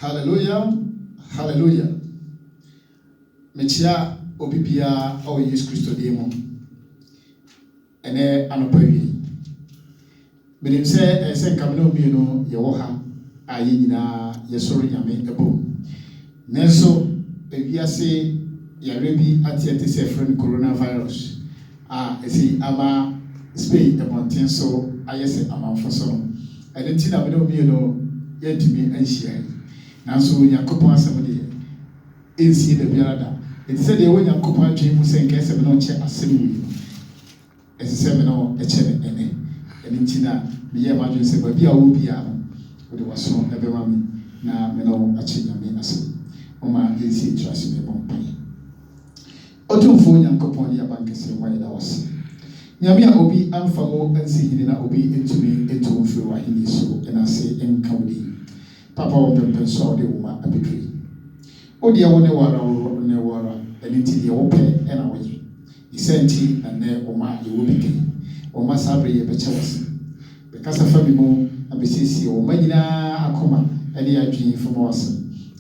Hallelujah, hallelujah. Mechia obibia o Yesu Kristo demo. Ene anopawi. Menim se nkamno bi no ye wo ha a ye nyina ye soro nyame ebo. Nenso ewiase yare bi atiete se friend coronavirus. Esi ama Spain ebonten so ayese amanfo so no. Ene ti na me no bi no ye ntimi anhia. Nanso Yakopon asem de ensie da biara da. Enti se de wo Yakopon atwe mu se nka se me no che asem wi. Esi se me no eche ne ene. Eni nti na me ye ma dwen se ba bia wo bia no. Wo de waso ebe ma me na me no ache nyame asem. O ma ensie trase me bon pai. Otumfo Yakopon de abankese wa ida wase. Nyame a obi amfa wo ansi hini na obi entumi etumfo wa hini so ena se enkawdi. Papa wo pempen so de woma abetri. Odi ya wone wara eniti de wo pe ena wo yi. Isenti na ne woma ye wo beke. Woma sabre ye beche wase. Be kasa fa mi mo abesisi wo manyina akoma ene adwin fo mo wase.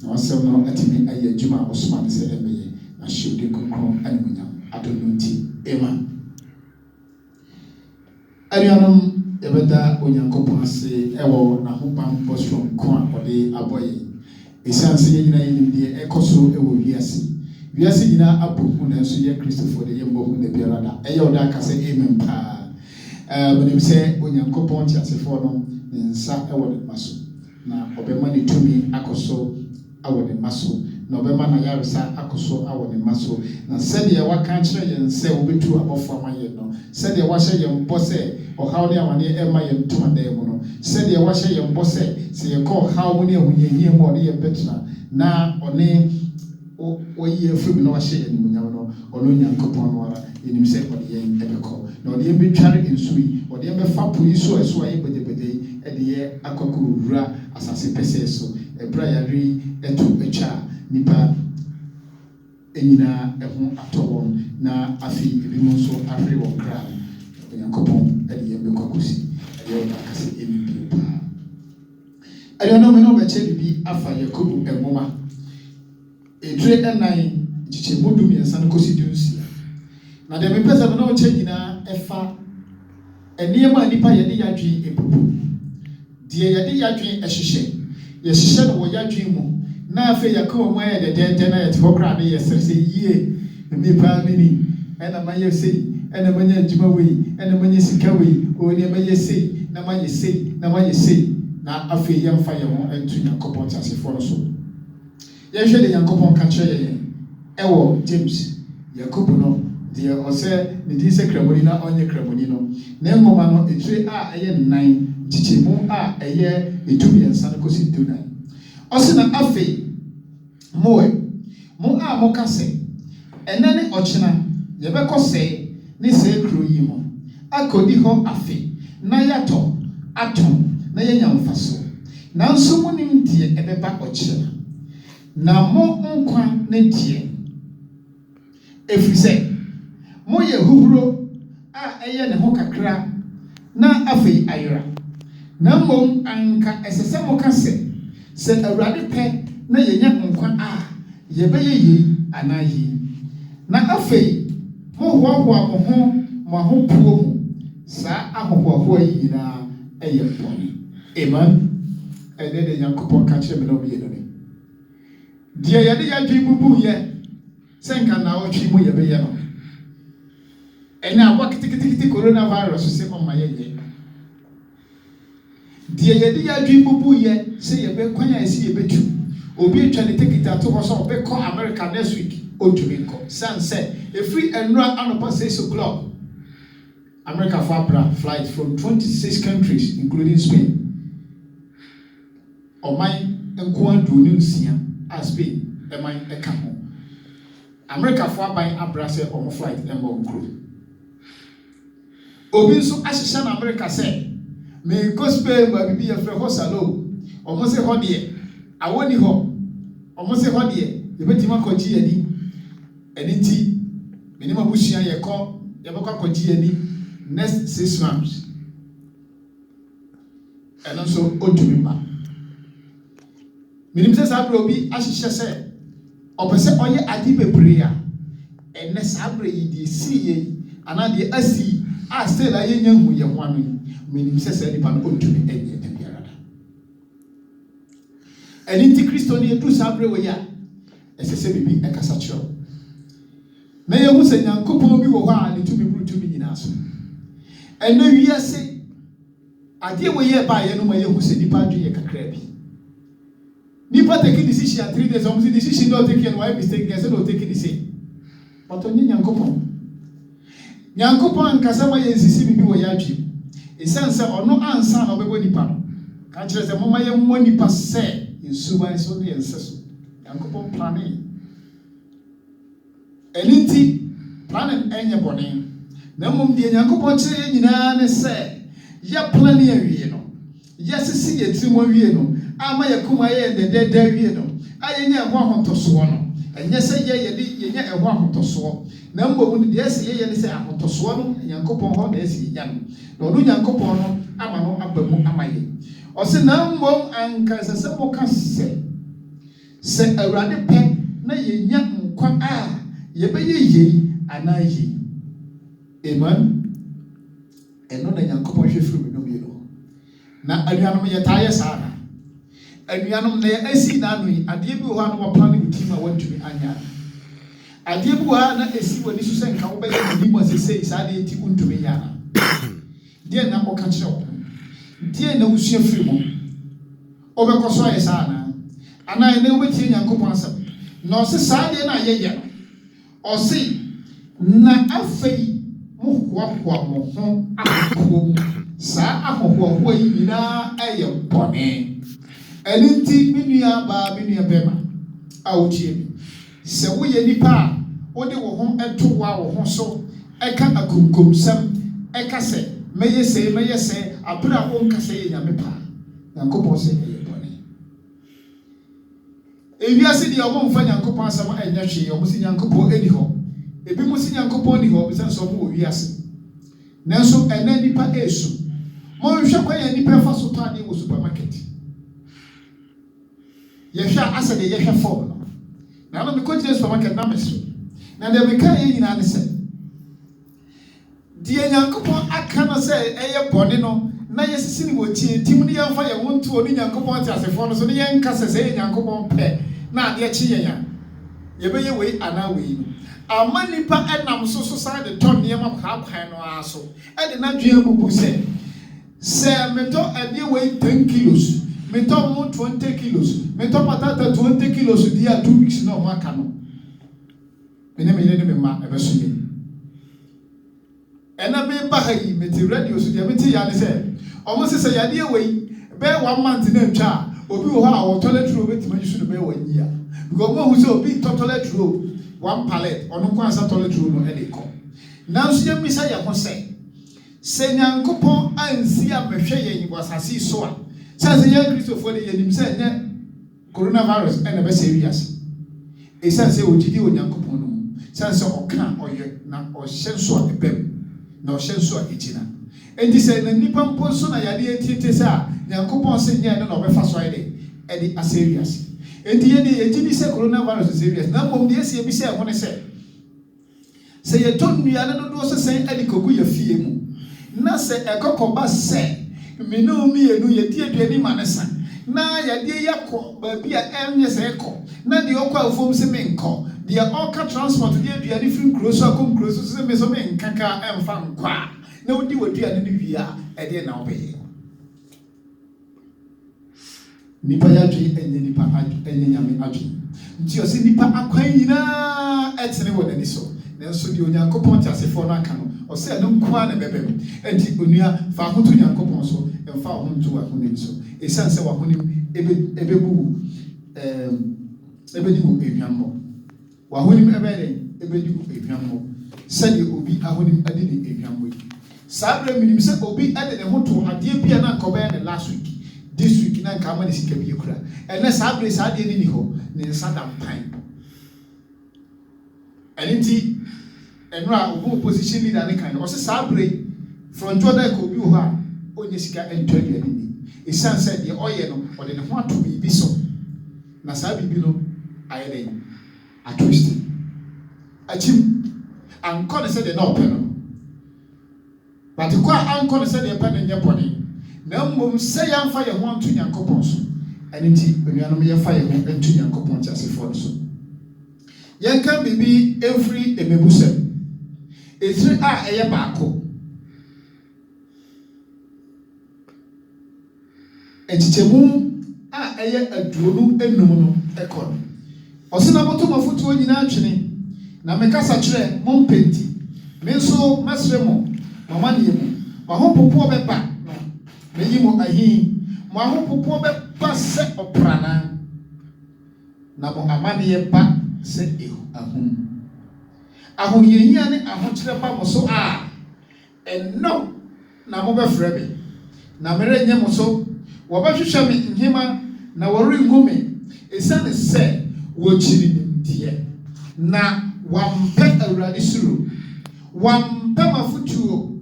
Na wase no atimi aye adwuma osman se emeye na hwede konkron animunyam adonunti ema. Arianom ebeda Onyankopon ase ewo na hopam bosrom ko a ode aboye esanse nyina yinimde ekoso ewo wiase nyina abohu na so ye Christopher de ye mbohu na biara da eye oda akase amen pa menim se Onyankopon ti asefo no nsa ewo de maso na obema ne tumi akoso awo de maso na obema na yaresa akoso awo de maso na sede waka kire ye nse obetu abofo amaye no sede wahye ye mbose ohaw ne amane ema ye ntoma dan mu no sede wahye ye mbose se ye ko haw ne ahunyenye mu ode ye betra na one oyi afrim na wahye ye nyam no ono Nyankopon no ara enim se ode ye ebeko na ode ye betware nsui ode ye befa poyi so eso aye bedebede ede ye akokuru asase pese so ebra yari etu echa nipa enyina eho atowon na afi ebi mo so afri won kra Yakopon ede ye bekokusi ede ye akase ebi pa ede no me no be che bibi afa Yakobu emoma edre enan chiche modum yensa no kosi dunsia na de me pesa me no che nyina efa eniema nipa ye de yadwi epupu de ye de yadwi ehihye ye hihye no wo yadwi mu na afa Yakobu mo ye de na ye tokra de ye serse yie me pa mini ena ma ye sei ena manya njima wei ena manya sika wei o ne manya sei na manya sei na afi yemfa ye ho entu Yakopon tasefo no so ye hwe de Yakopon ka kire ye ewo James Yakob no de o se ne di se kramoni na onye kramoni no na ngoma no etire a eye nan chichemu a eye etumi ensa no kosi dunai o se na afi mo a mo kase enane ochina ye be kose ni se kro yi mo akodi ho afi na yato atom na yenya mfaso na nso mu nim die ebeba ochira na mo nkwa ne die efrise mo ye huhuro a eye ne ho kakra na afi ayra na mom anka esese mo kase se awrade pe na yenya nkwa a ye be ye anayi na afi mo hoahoa mo ho mo ahopuo mu saa ahohoahoa yi na eye boni amen ene de Yakopon ka kire me no bi no ni die ye de yadwi bubu ye senka na otwi mu ye be ye no ene abo kitikiti coronavirus se ma ye ye die ye de yadwi bubu ye se ye be kwanya esi ye betu obi etwa ne ticket ato ho so be ko America next week Ojuminko sunset a free and run on 6 o'clock. America Fabra flight from 26 countries including Spain. Omai Nkwan Dununsia as Spain Emai Ekamo. America Fabra Abrase on flight Emma crew. Obinso Ashishan America said, may go Spain but be a Frehosalo. Almost a hodie. I want you home. Almost a hodie. You bet him a cochi. Eniti minimum bushia ye ko ye bekwa kwaji ani next 6 months and also otumi ma Minim say saa obi ahyehyɛ sɛ ɔpɛ ɔyɛ ade bebree a ɛnɛ saa yi de si yɛ ana de asi a still ayɛ nya hu yɛ ho ano minim sɛ saa nipa no ɔntumi ɛnyɛ da biara da ɛne nti Kristo ne edu saa wɔ yɛ a ɛsɛ sɛ bibi ɛkasa kyerɛw na yɛhu sɛ Nyankopɔn bi wɔ hɔ a ne tumi buru tumi nyinaa so ɛna wiase adeɛ wɔ yɛ ba yɛ no ma yɛhu sɛ nipa adwe yɛ kakra bi nipa take decision 3 days ɔmo sɛ decision no take no why mistake gɛ sɛ no take the same but ɔnyɛ Nyankopɔn ankasa ma yɛ nsisi bibi wɔ yɛ adwe ɛsiane sɛ ɔno ansa na ɔbɛbɔ nipa no ka kyerɛ sɛ moma yɛ mmɔ nipa sɛ nsuban so ne yɛnsɛ so Nyankopɔn plane ɛne nti plane ɛnyɛ bɔne na mmom deɛ Nyankopɔn kyerɛ yɛ nyinaa ne sɛ yɛ plane awie no yɛ sisi yɛ tirim awie no ama yɛ kuma yɛ dɛdɛdɛ awie no ayɛ nyɛ ɛho ahotosoɔ no ɛnyɛ sɛ yɛnyɛ ɛho ahotosoɔ na mmom deɛ ɛsɛ yɛyɛ ne sɛ ahotosoɔ no Nyankopɔn hɔ na ɛsɛ yɛnya no na ɔno Nyankopɔn no ama no aba mu ama yɛ ɔsɛ na mmom anka sɛ moka sɛ Awurade pɛ na yɛnya nkwa a yɛbɛyɛ yei anaa yei amen ɛno na Nyankopɔn hwɛ firi mu no mmienu na anuanom yɛtaa yɛ saa na anuanom na yɛasi na ano yi adeɛ bi wɔ hɔ a na wɔpla ne tim a wɔntumi anya adeɛ bi wɔ hɔ a na ɛsi wɔ ni so sɛ nka wobɛyɛ ne mu asesei saa deɛ ti wontumi yɛ ana deɛ na ɔka kyerɛ wo deɛ na wosua firi mu ɔbɛkɔ so ayɛ saa anaa ɛnɛ wobɛtie Nyankopɔn asɛm na ɔse saa deɛ na yɛyɛ no ɔse na afei mohoahoa mo ho ahohoa mu saa ahohoahoa yi nyinaa ɛyɛ bɔne ɛne nti me nua baa me nua bɛma a wotie me sɛ woyɛ nipa a wode wo ho ɛto wa wo ho so ɛka akonkomsɛm ɛka sɛ mɛyɛ sɛ abere a wonka sɛ yɛ Nyame paa Nyankopɔn sɛ ɛyɛ bɔne ewiase deɛ ɔmo mfa Nyankopɔn asɛm ɛnyɛ hwee ɔmo si Nyankopɔn ɛni hɔ ebi mo si Nyankopɔn ni hɔ bisa nso ɔmo wɔ wiase nanso ɛnɛ nipa ɛsu mo nhwɛ kwan yɛ nipa fa so tɔ adeɛ wɔ supermarket yɛhwɛ asɛ deɛ yɛhwɛ fɔm no na ano mekɔgyina supermarket na meso na deɛ meka yɛ nyinaa ne sɛ deɛ Nyankopɔn aka no sɛ ɛyɛ bɔne no na yɛsisi ne wɔ tie tim ne yɛmfa yɛ wo ntoɔ ne Nyankopɔn te asefoɔ no so ne yɛnka sɛ sɛ yɛ Nyankopɔn pɛ na adeɛ kye yɛn a yɛbɛyɛ wei anaa wei no ama nipa ɛnam so saa de tɔ nneɛma kwaakwan no ara so ɛde n'adwene bubu sɛ metɔ adeɛ wei 10 kilos metɔ mo 20 kilos metɔ patata 20 kilos di a 2 weeks na ɔmo aka no me ne me ma ɛbɛso yɛ ɛna me ba ha yi mete radio so deɛ mete ya ne sɛ ɔmo sɛ yadeɛ wei bɛɛ 1 month na atwa a obi wɔ hɔ a wɔ toilet roll betuma yi so no bɛɛ wɔ nyia because mo hu sɛ obi tɔ toilet roll 1 pallet ɔno kɔ ansa toilet roll no ɛde kɔ nanso yɛ misa yɛ ho sɛ Nyankopɔn ansi a mehwɛ yɛn wɔ asase so a sɛ yɛn Kristofoɔ de yɛnim sɛ nyɛ coronavirus ɛna bɛsɛ wiase ɛsiane sɛ ɔgyidi wɔ Nyankopɔn no mu sɛ ɔka ɔyɛ na ɔhyɛ nso a ɛbɛm na ɔhyɛ nso a ɛgyina enti sɛ na nipa mpo so na yadeɛ tietie sɛ a Nyankopɔn sɛ nyɛ no na ɔbɛfa so ayɛ ɛde asɛ wiase enti yɛde yɛgyidi sɛ coronavirus asɛ wiase na mmom deɛ ɛsi ebi sɛ ɛho ne sɛ yɛtɔ nnuane dodoɔ sɛ sɛn ɛde kɔgu yɛ fie mu na sɛ ɛkɔkɔba sɛ mene omienu yɛdi aduane ma ne sa na yɛde yɛkɔ baabi a ɛnyɛ sɛ ɛkɔ na deɛ ɔkɔ afom sɛ menkɔ deɛ ɔka transport de aduane firi nkuro so akɔ nkuro so sɛ me so menkaka ɛmfa nkɔ a na wodi w'aduane no wie a ɛdeɛ na wobɛyɛ nipa yɛadwe ɛnyɛ nipa ɛnyɛ Nyame adwe nti ɔsɛ nipa akwan nyinaa ɛtene wɔ n'ani so nanso deɛ Onyankopɔn te asefoɔ no aka no ɔsɛ ɛno nkoa na bɛbɛ mu enti onua fa ahoto Nyankopɔn so ɛmfa wo ho nto w'ahonim so ɛsiane sɛ w'ahonim ɛbɛbu ɛbɛdi wo ehwammɔ w'ahonim ɛbɛdi wo ehwammɔ sɛdeɛ obi ahonim adi ne ehwammɔ yi saa berɛ minim sɛ obi ɛde ne ho to adeɛ bi a na nkɔbɛyɛ ne last week this week na nka ama ne sika bi ekura ɛnɛ saa berɛ saa deɛ ni hɔ ne nsa da mpan ɛne nti ɛno a obi opposition leader ne kan ɔsɛ saa berɛ from Jordan ka obi wɔ hɔ a onye sika ɛntɔ aduane ni ɛsiane sɛ deɛ ɔyɛ no ɔde ne ho ato biribi so na saa bibi no ayɛ dɛ atwist achim ankɔ ne sɛ deɛ na ɔpɛ no but kɔ a ankɔ ne sɛ deɛ pɛ no nyɛ bɔne na mmom sɛ yɛmfa yɛn ho anto Nyankopɔn so ɛno nti onuanom yɛmfa yɛn ho anto Nyankopɔn kyasefoɔ no so yɛnka bibi every emebusɛm ɛtiri a ɛyɛ baako ɛkyekyɛmu a ɛyɛ aduonu enum no ɛkɔ no ɔsɛ na moto mafotuo nyinaa twene na mekasa kyerɛ mo mpenti me nso mɛsrɛ mo mama ne mu mo ahopopoɔ bɛba no meyi mo ahin mo ahopopoɔ bɛba sɛ ɔprana na mo amaneɛ ba sɛ ahum ahohiahia ne ahokyerɛ ba mo so a ɛnɔ na mobɛfrɛ me na merenyɛ mo so wɔbɛhwehwɛ me nhema na wɔrenhu me ɛsiane sɛ wɔkyiri nimdeɛ na wampɛ Awurade suro wampɛ mafotuo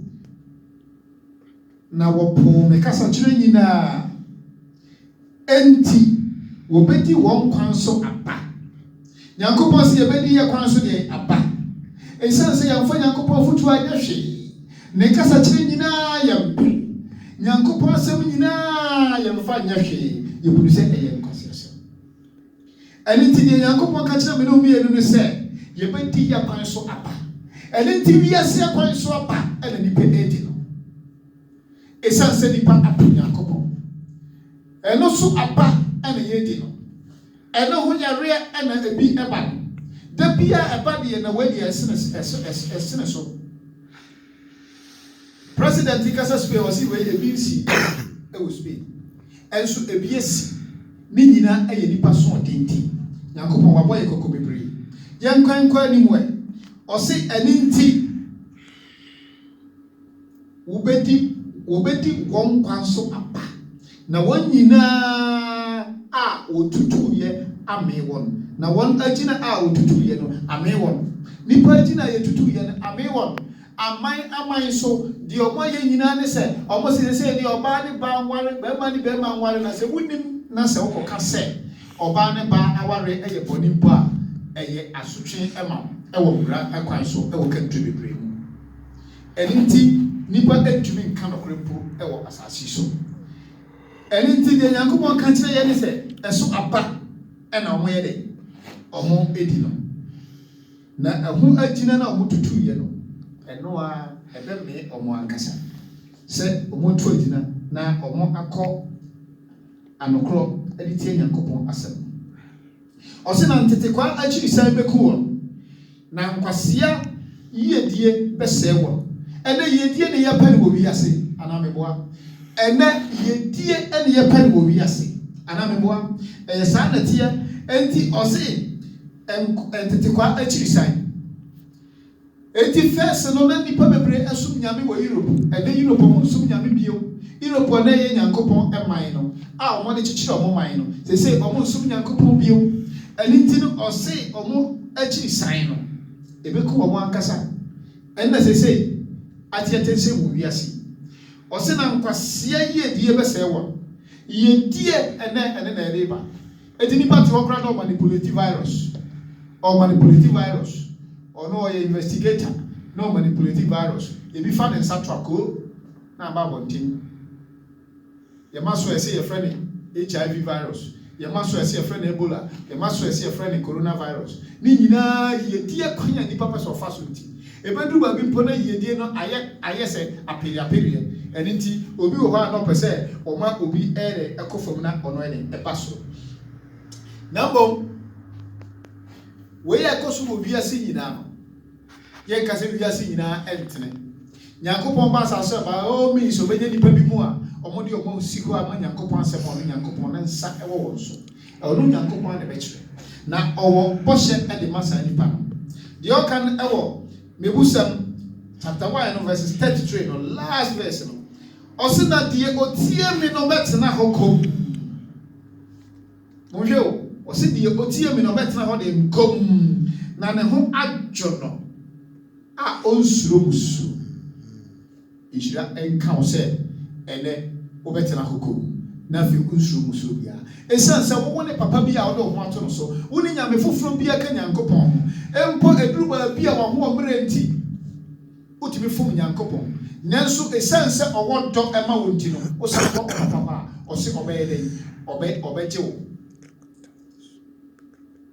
na wɔpoo me kasa kyerɛ nyinaa enti wɔbɛdi wɔn kwan so aba Nyankopɔn sɛ yɛbɛdi yɛ kwan so deɛ aba ɛsiane sɛ yɛmfa Nyankopɔn fotuo anyɛ hwee ne kasa kyerɛ nyinaa yɛmpe Nyankopɔn asɛm nyinaa yɛmfa nyɛ hwee yɛbunu sɛ ɛyɛ nkwasiasɛm ɛne nti deɛ Nyankopɔn ka kyerɛ me ne omienu no sɛ yɛbɛdi yɛ kwan so aba ɛne nti wiase yɛ kwan so aba ɛna nipa ɛdi no ɛsiane sɛ nipa apo Nyankopɔn ɛno so aba ɛna yɛdi no ɛno ho yareɛ ɛna ebi ɛba no da bia ɛba deɛ na wadi ɛsene so President kasa Spain wasi wei ebi nsi ɛwɔ Spain ɛnso ebi esi ne nyinaa ɛyɛ nipa so ɔdenti Nyankopɔn wabɔ yɛ kɔkɔ bebree yɛn kwankwa anim wɛ ɔsi ɛne nti wobɛdi wɔn kwan so aba na wɔn nyinaa a wɔtutu yɛ ame wɔn na wɔn agyina a wɔtutu yɛ no ame wɔn nipa agyina yɛ tutu yɛ no ame wɔn aman so di ɔmo yɛ nyinaa ne sɛ ɔmo sɛ di ɔbaa ne ba nware bɛrima ne bɛrima nware na sɛ wunim na sɛ wokɔka sɛ ɔbaa ne ba aware ɛyɛ bɔne mpo a ɛyɛ asotwe ɛma ɛwɔ wura ɛkwan so ɛwɔ kantri bebree mu ɛne nti nipa atumi nka nɔkora mpo ɛwɔ asase so ɛne nti deɛ Nyankopɔn ka kyerɛ yɛ ne sɛ ɛso aba ɛna ɔmo yɛ de ɔmo edi no na ɛho agyina na ɔmo tutu yɛ no ɛno a ɛbɛmɛ ɔmo ankasa sɛ ɔmo to agyina na ɔmo akɔ anokorɔ ɛde tie Nyankopɔn asɛm ɔsɛ na ntetekwa akyiri san bɛku wɔn na nkwasia yiedie bɛsɛe wɔn ɛnɛ yiedie ne yɛpɛ ne wɔ wiase anameboa ɛnɛ yiedie ne yɛpɛ ne wɔ wiase anameboa ɛyɛ saa nɛteɛ enti ɔse ntetekwa akyiri san eti first no na nipa bebree asum nyame wɔ Europe ɛnɛ Europe mo sum nyame bio Europe na yɛ Nyankopɔn ɛman no a ɔmo de kyekyere ɔmo man no sɛ ɔmo sum Nyankopɔn bio ɛne nti no ɔse ɔmo akyiri san no ebeku ɔmo ankasa ɛnna sɛ atiɛtɛnse wɔ wiase ɔse na nkwasia yiedie bɛsɛe wɔn yiedie ɛnɛ na ɛde ba eti nipa te hɔ kora na manipulative virus ɔno ɔyɛ investigator no manipulative virus ebi fa ne nsa trako na aba abɔnten yɛma so ɛsɛ yɛfrɛ ne HIV virus yɛma so ɛsɛ yɛfrɛ ne Ebola yɛma so ɛsɛ yɛfrɛ ne coronavirus ne nyinaa yɛdie kwanya nipa pɛ sɛ ɔfa so nti ebedu baabi mpo na yɛdie no ayɛ sɛ aperiaperiɛ ɛne nti obi wɔ hɔ a na ɔpɛ sɛ ɔma obi ɛyɛ ɛkɔ fam na ɔno ɛne ɛba so na mbom wei ɛkɔ so wɔ wiase nyinaa no yɛn kasa wiase nyinaa ɛntene Nyankopɔn ba asase ba o mi so bɛnya nipa bi mu a ɔmo de ɔmo si hɔ a ma Nyankopɔn asɛm ɔno Nyankopɔn ne nsa ɛwɔ wɔn so ɔno Nyankopɔn de bɛkyerɛ na ɔwɔ bɔhyɛ ɛde ma saa nipa no deɛ ɔka no ɛwɔ Mebusam chapter 1 no verses 33 no last verse no ɔse na deɛ otie me no bɛtena hɔ kom mohwɛ o ɔse deɛ otie me no bɛtena hɔ de nkom na ne ho adwo no a onsuro musu nhyira ɛnka wo sɛ ɛnɛ wobɛtena hɔ kom na fi unsuro muso bia esan se wo ne papa bia wo do ho ato no so wo ne nyame foforo bia ka nyankopon ho empo eduru ba bia wo ho omre nti utimi fom nyankopon nanso esan se owo do ema wo nti no wo se ko papa o se obeye den obeje wo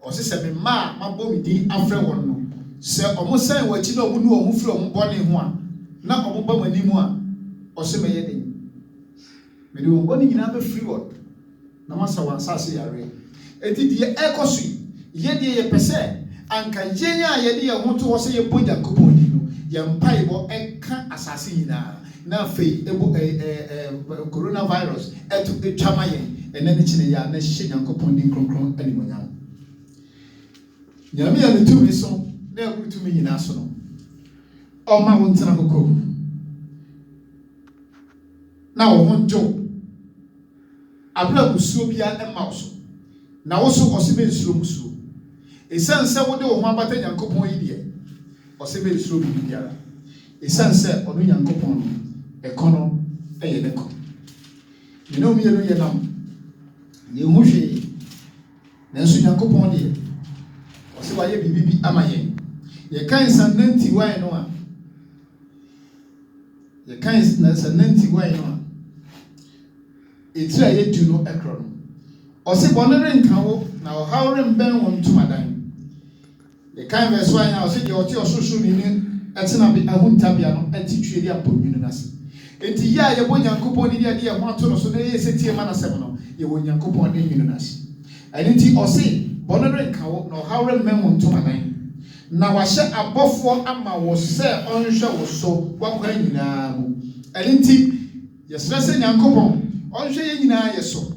o se me ma mabɔ mi din afrɛ won no se omo san wachi na omo nu omo firi omo bɔne ho a na omo ba mani mu a o se meye den me de won bɔne nyina be free word na masa wan sase yare enti de ekoso ye de ye pese anka yenya ye de ye ho to wo se ye boja kopon di no ye mpai bo enka asase nyina na fei ebo coronavirus etu etwama ye enani chine ya na hye nyankopon din kronkron animonyam nyame ya netumi so na ekutumi nyina so no oma wo ntena kokko na wo honjo abra busuo bia ema wo so na wo so osibe nsuo musuo esanse wo de wo ho abata nyankopon yi de osibe nsuo bi biara esanse onu nyankopon no ekono eye neko yeno mi yeno yenam ye hu hwe na nsu nyankopon de osiba ye bibibi amaye ye kan sananti wan no a ye kan na sananti wan no a etira ye du no ekro no osi bonere nkawo na ohawre mben won tumadan ye kan verse 1 na osi de oti ososo ni etina bi ahuntabia no etitwe dia podwinu nase enti ya ye bonyankopon ni dia de ho ato no so na ye setie ma na sem no ye bonyankopon de nwinu nase enti osi bonere nkawo na ohawre mben won tumadan na wahye abofo ama wo se onhwe wo so wakwa nyina mu enti ye stress nyankopon onhwe ye nyina ye so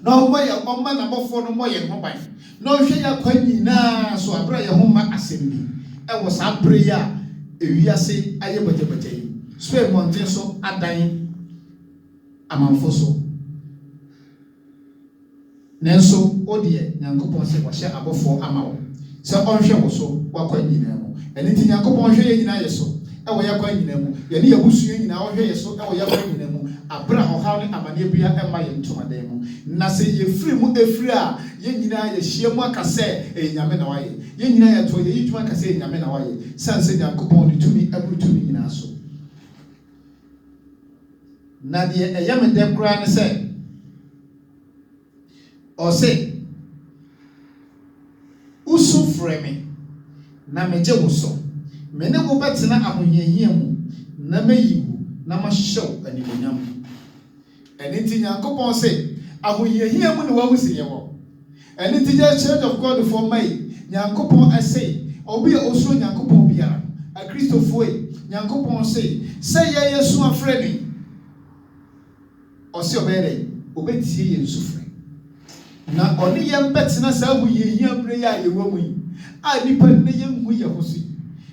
na omma na bofo no moye ho ban na onhwe ya kwa nyina so abra ye ho ma asembi e wo sa prayer ewiase aye baje so monten so adan amanfo so nenso odie nyankopon se wahye abofo ama wo se onhwe wo so wakwa nyina mu enti nyankopon hwe ye nyina ye so e wo yakwa nyina mu ye ne yabusu ye nyina ohwe ye so e wo yakwa nyina mu abra ohaw ne amane bia ema ye ntomadan mu na se ye free mu efri a ye nyina ye hie mu akase enyame na waye ye nyina ye to ye yituma akase enyame na waye sanse nyankopon ne tumi abutumi nyina so na de eyame dem kra ne se o se usu freme na meje wo so me ne wo betena ahohiahia mu na mayiwu na mahyew animonyam eniti nyankopon se ahohiahia mu ne wa husi ye wo eniti je church of God for mai nyankopon ase obi osuro nyankopon bia a Christopher nyankopon se ye yesu afredi o se obere obetie ye nsufre na oni ye betena sa ahohiahia prayer ye wo mu a nipa ne ye hu ye hosi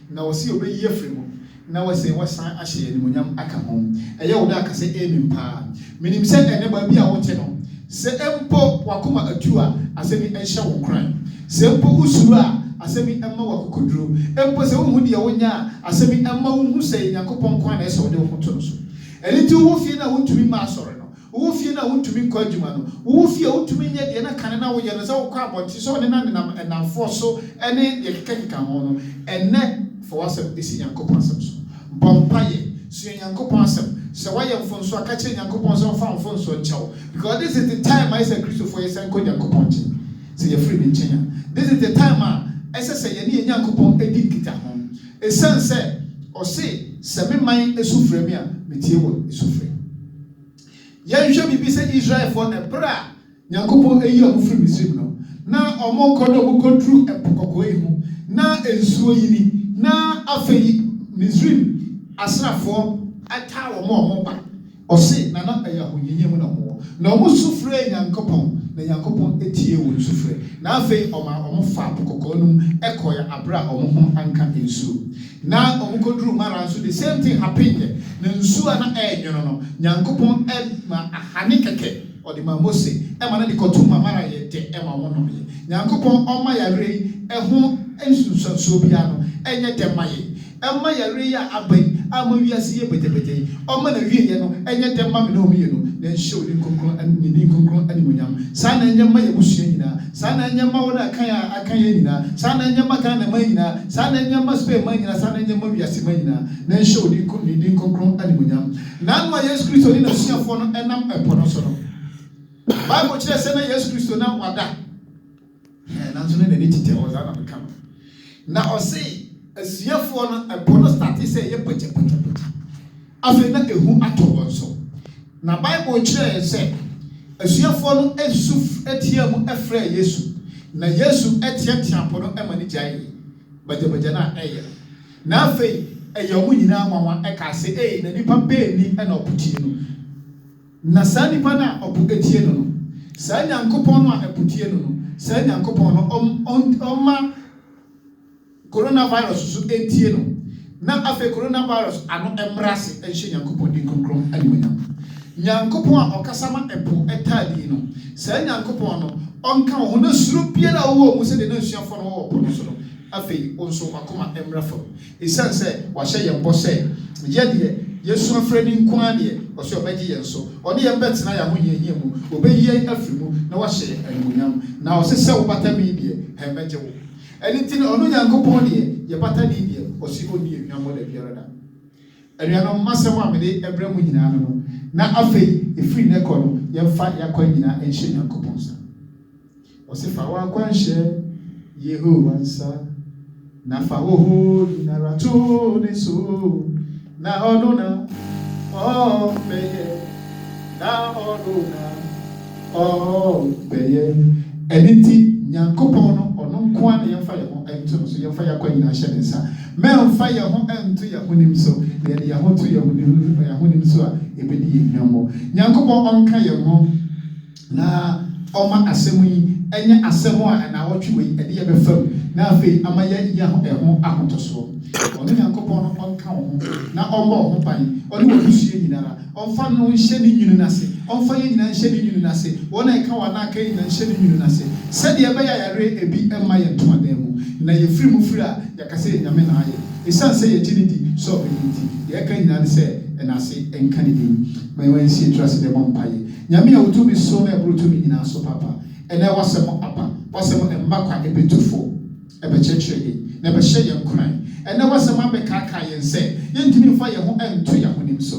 na wo se obeyi afrimu na wo se wasan ahye animonyam aka ho eye wo da aka se amen pa minim se ene ba bi a wo te no se empo wakoma atu a asemi ehye wo kran se empo usuru a asemi emma wakokoduro empo se wo hu de wo nya asemi emma wo hu se yakopon kwa na ese wo de wo to no so eliti wo fie na wontumi ma asore no wo fie na wontumi kwa adwuma no wo fie wontumi nya de na kan na wo ye no se wo kwa abonti so ne na na fo so ene ye keka ho no ene for wasem isi yankopon asem so bompaye so yankopon asem se waye mfonso akache yankopon so fa mfonso nchawo because this is the time I say Christopher yesen ko yankopon chi se ye free me chenya this is the time ese se ye ne yankopon edi kita ho esense o se me man esufre me a metie wo esufre ye hwe bibi se Israel for na bra yankopon eyi o free Misrim no na omo kodo bu kontru epokoko yi hu na ensuo yi ni na afei Misrim asrafo ata wo mo ba o se na na eya honyenye mu na mo na mo sufre nyankopon na nyankopon etie wo sufre na afei omo fa pokoko num ekoya abra omo ho anka ensuo na omo koduru mara so the same thing happen na ensuo na enyono no nyankopon ma ahane keke odi ma Mose ma na de kotuma mara ye de ma mo no ye nyankopon oma yare eho ensuso so bia no enye de maye ema yare ya abai ama wiase ye betebete ɔma na wie yɛ no ɛnyɛ dɛm ma me na ɔmiyɛ no na nhyɛ odi nkonkron ne din nkonkron animonyam saa na ɛnyɛ ma yɛ busua nyinaa saa na ɛnyɛ ma wɔn aka yɛ nyinaa saa na ɛnyɛ ma Ghana ma nyinaa saa na ɛnyɛ ma Spain ma nyinaa saa na ɛnyɛ ma wiase ma nyinaa na nhyɛ odi ne din nkonkron animonyam na ano a Yesu Kristo ne n'asuafoɔ no ɛnam ɛpo no so no Bible kyerɛ sɛ na Yesu Kristo na wada nanso ne n'ani tete wɔ saa na meka no na ɔse asuafoɔ no ɛpo no starte sɛ ɛyɛ pagyapagya afei na ehu atɔ wɔn so na Bible kyerɛ sɛ asuafoɔ no esu etia mu ɛfrɛ Yesu na Yesu ɛtiatia po no ɛma ne gyae bagyapagya na ɛyɛ na afei ɛyɛ ɔmo nyinaa nwanwa ɛka sɛ na nipa beeni ɛna ɔpotie no na saa nipa na ɔpo etie no no saa Nyankopɔn no a ɛpotie no no saa Nyankopɔn no ɔma coronavirus so etie no na afei coronavirus ano emrase ɛhyɛ Nyankopɔn din konkron animonyam Nyankopɔn a ɔkasa ma ɛpo ɛtaadi no saa Nyankopɔn no ɔnka ho na suro biara ɔwɔ mu sɛ de na suafo no wɔ po no so no afei onso akoma emra fam esan sɛ wahyɛ yɛn bɔ sɛ yɛdeɛ Yesu afrɛ ni nko adeɛ ɔsɛ ɔbɛgye yɛn so ɔne yɛn bɛtena yɛn ho yɛnyɛ mu ɔbɛyi yɛn afiri mu na wahyɛ animonyam na ɔsɛ sɛ wobata mi deɛ hɛmɛgye wo ɛne nti ɔno Nyankopɔn deɛ yɛbata ni deɛ ɔsi ɔni enuamɔ da biara da anuanom masɛm a mede ɛbrɛ mu nyinaa no na afei efiri ne kɔ no yɛmfa yakɔ nyinaa ɛnhyɛ Nyankopɔn sa ɔsɛ fa wakɔ nhyɛ Yehowa nsa na fa wo nyinara to ne so na ɔno na ɔbɛyɛ na ɔno na ɔbɛyɛ ɛne nti Nyankopɔn no ɔno nko a na yɛmfa yɛn ho ɛnto no so yɛmfa yɛakɔ nyinaa hyɛ ne nsa mɛmfa yɛn ho ɛnto yɛn ho nim so na yɛde yɛn ho to yɛn ho nim so a ɛbɛdi yɛn hwammɔ Nyankopɔn ɔnka yɛn ho na ɔma asɛm yi ɛnyɛ asɛm a ɛnawɔtwe wei ɛde yɛbɛfam na afei ama yɛyɛ ɛho ahotosoɔ ɔno Nyankopɔn no ɔnka wo ho na ɔmmɔ wo ho ban ɔne wɔbusua nyinara ɔmfa no nhyɛ ne nwunu n'ase ɔmfa yɛ nyinaa nhyɛ ne nwunu n'ase wɔn a ɛka wɔn aka nyinaa nhyɛ ne nwunu n'ase sɛdeɛ ɛbɛyɛ ayare ebi ɛma yɛn ntomadan mu na yɛfiri mu firi a yɛkasa yɛ nyame na ayɛ ɛsiane sɛ yɛgye ne di sɛ ɔbɛyɛ nti yɛka nyinaa ne sɛ ɛnase ɛnka ne din ma yɛn nsi etura sɛ dɛm mpaeɛ nyame a wotumi so na ɛboro tumi nyinaa so papa ɛnɛ wasɛm aba wasɛm ɛmma kwa ɛbɛtufo ɛbɛkyerɛkyerɛ yɛn na ɛbɛhyɛ yɛn kwan ɛnɛ wasɛm abɛkaaka yɛn sɛ yɛntumi mfa yɛn ho ɛnto yɛn ho nim so